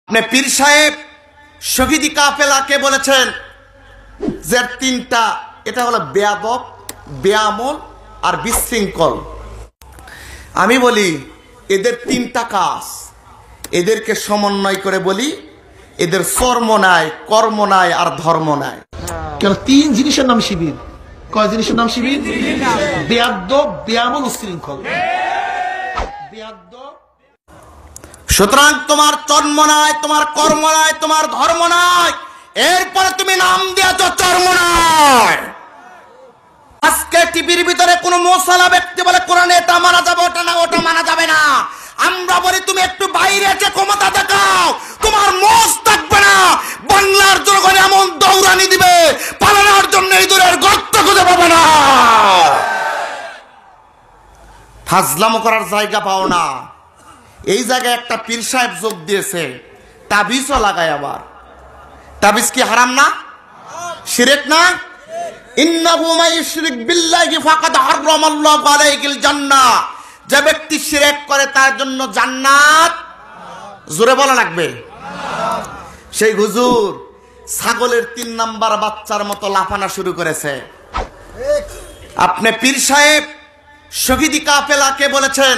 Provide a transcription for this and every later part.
আপনি পীর সাহেব শহীদি কাফেলাকে বলেছেন যে তিনটা, এটা হলো বেয়াদব, বেআমল আর বিশৃঙ্খল। আমি বলি এদের তিনটা কাজ, এদেরকে সমন্বয় করে বলি এদের চর্ম নাই, কর্ম নাই আর ধর্ম নাই। কেন তিন জিনিসের নাম শিবির? কয় জিনিসের নাম শিবির? বেয়াদব, বেআমল, উশৃঙ্খল। সুতরাং তোমার জন্ম নাই, তোমার কর্ম নাই, তোমার ধর্ম নাই, এরপরে তুমি নাম দিয়েছ চর্ম নাই। আজকে টিভির ভিতরে কোন মুসলা ব্যক্তি বলে কোরআনে এটা মানা যাবে, ওটা না, ওটা মানা যাবে না। আমরা বলি তুমি একটু বাইরে এসে ক্ষমতা দেখাও, তোমার মোষ থাকবে না। বাংলার জনগণ এমন দৌড়ানি দিবে, পালানোর জন্য ইঁদুরের গর্ত খুঁজে পাবে না। ফাজলামো করার জায়গা পাও না। এই জায়গায় একটা পীর সাহেব যোগ দিয়েছে, তাবিজও লাগায়। আবার তাবিজ কি হারাম না? শিরক না? ইন্নাহু মাইয়ুশরিক বিল্লাহি ফাকাদ হারামাল্লাহু আলাইহিল জান্নাহ। যে ব্যক্তি শিরক করে তার জন্য জান্নাত, জোরে বলা লাগবে। সেই হুজুর ছাগলের 3 নাম্বার বাচ্চার মতো লাফানো শুরু করেছে। আপনি পীর সাহেব শহীদি কাফেলাকে বলেছেন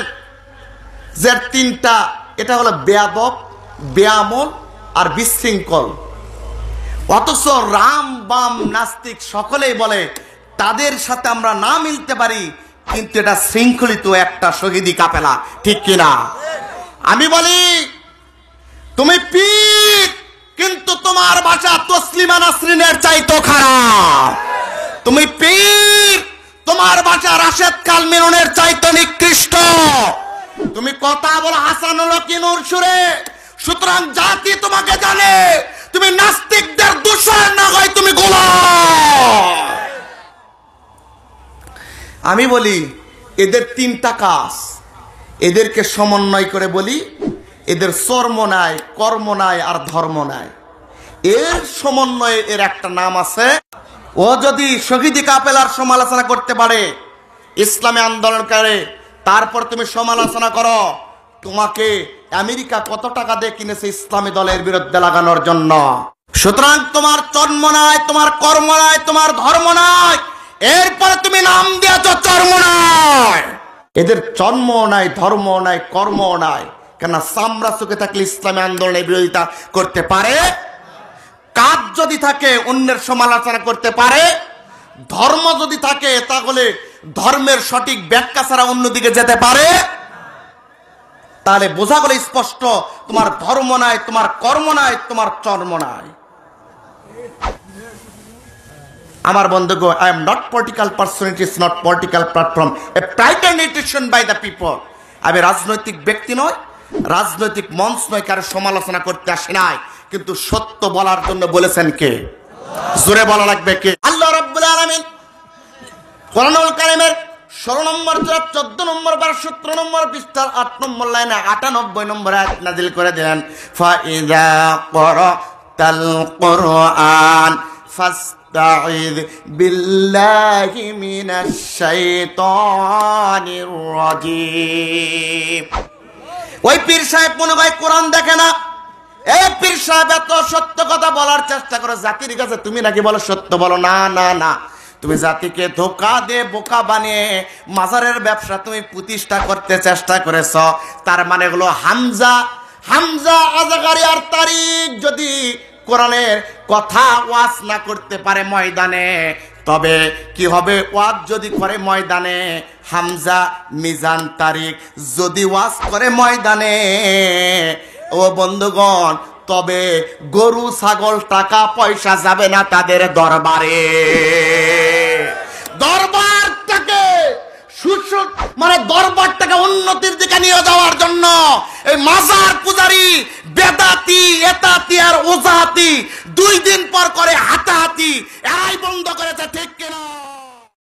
যে তিনটা, এটা হলো বেয়াদব, বেআমল আর বিশৃঙ্খল। অথচ রাম বাম নাস্তিক সকলেই বলে তাদের সাথে আমরা না মিলতে পারি, কিন্তু এটা শৃঙ্খলিত একটা শহীদি কাফেলা, ঠিক কিনা? আমি বলি তুমি পীর, কিন্তু তোমার ভাষা তসলিমা নাসরিনের চাইতো খারাপ। তুমি পীর, তোমার ভাষা রাশেদ খান মিলনের চাইতো নিকৃষ্ট। তুমি কথা বলো হাসানুল কিনুর সুরে। সুতরাং জাতি তোমাকে জানে, তুমি নাস্তিকদের দূষণ না হয় তুমি গোলাম। আমি বলি এদের তিনটা কাজ, এদেরকে সমন্বয় করে বলি এদের চর্ম নাই, কর্ম নাই আর ধর্ম নাই। এর সমন্বয়ে এর একটা নাম আছে। ও যদি শহীদি কাফেলার সমালোচনা করতে পারে, ইসলামী আন্দোলন করে, তারপর তুমি সমালোচনা করো তোমাকে আমেরিকা কত টাকা দিয়ে কিনেছে ইসলামী দলের বিরুদ্ধে লাগানোর জন্য। সুতরাং তোমার জন্ম নাই, তোমার কর্ম নাই, তোমার ধর্ম নাই, এরপরে তুমি নাম দিয়েছ চর্ম নাই। এদের জন্ম নাই, ধর্ম নাই, কর্ম নাই। কেন? চামড়া চোখে থাকলে ইসলামী আন্দোলনের বিরোধিতা করতে পারে, কাজ যদি থাকে অন্যের সমালোচনা করতে পারে, ধর্ম যদি থাকে তাহলে ধর্মের সঠিক ব্যাখ্যা ছাড়া অন্যদিকে যেতে পারে। তাহলে বোঝা গেল স্পষ্ট তোমার ধর্ম নাই, তোমার কর্ম নাই, তোমার চর্ম নাই। আমার বন্ধুগণ, I am not political personality, is not political platform, a private institution by the people. আমি রাজনৈতিক ব্যক্তি নয়, রাজনৈতিক মঞ্চ নয়, কারো সমালোচনা করতে আসি নাই। কিন্তু সত্য বলার জন্য বলেছেন কে? জোরে বলা লাগবে কে? আল্লাহ রাব্বুল আলামিন কোরআনুল কারীমের 16 নম্বর, 14 নম্বর, 17 নম্বর পৃষ্ঠার 8 নম্বর লাইনে 98 নম্বর আয়াত নাযিল করে দিলেন, ফাইযা ক্বারাতাল কুরআন ফাস্তাইয বিল্লাহি মিনাশ শাইতানির রাজীম। ওই পীর সাহেব মনে হয় কোরআন দেখে না। এই পীর সাহেব এত সত্য কথা বলার চেষ্টা করে জাতির কাছে, তুমি নাকি বলো সত্য বলো। না না না, তুমি জাতিকে ধোঁকা দিয়ে বোকা বানিয়ে মাজারের ব্যবসা তুমি প্রতিষ্ঠা করতে চেষ্টা করেছ। তার মানে হলো হামজা আজাগারি আর তারিক যদি কোরআনের কথা ওয়াজ না করতে পারে ময়দানে, তবে কি হবে? ওয়াজ যদি করে ময়দানে হামজা, মিজান, তারিক যদি ওয়াজ করে ময়দানে, ও বন্ধুগণ, তবে গরু ছাগল টাকা পয়সা যাবে না তাদের দরবারে। দরবারটাকে মানে দরবারটাকে উন্নতির দিকে নিয়ে যাওয়ার জন্য এই মাজার পূজারি বেদাতি, এতাতি আর ওজাতি 2 দিন পর করে হাতাহাতি, এরাই বন্ধ করেছে, ঠিক কিনা?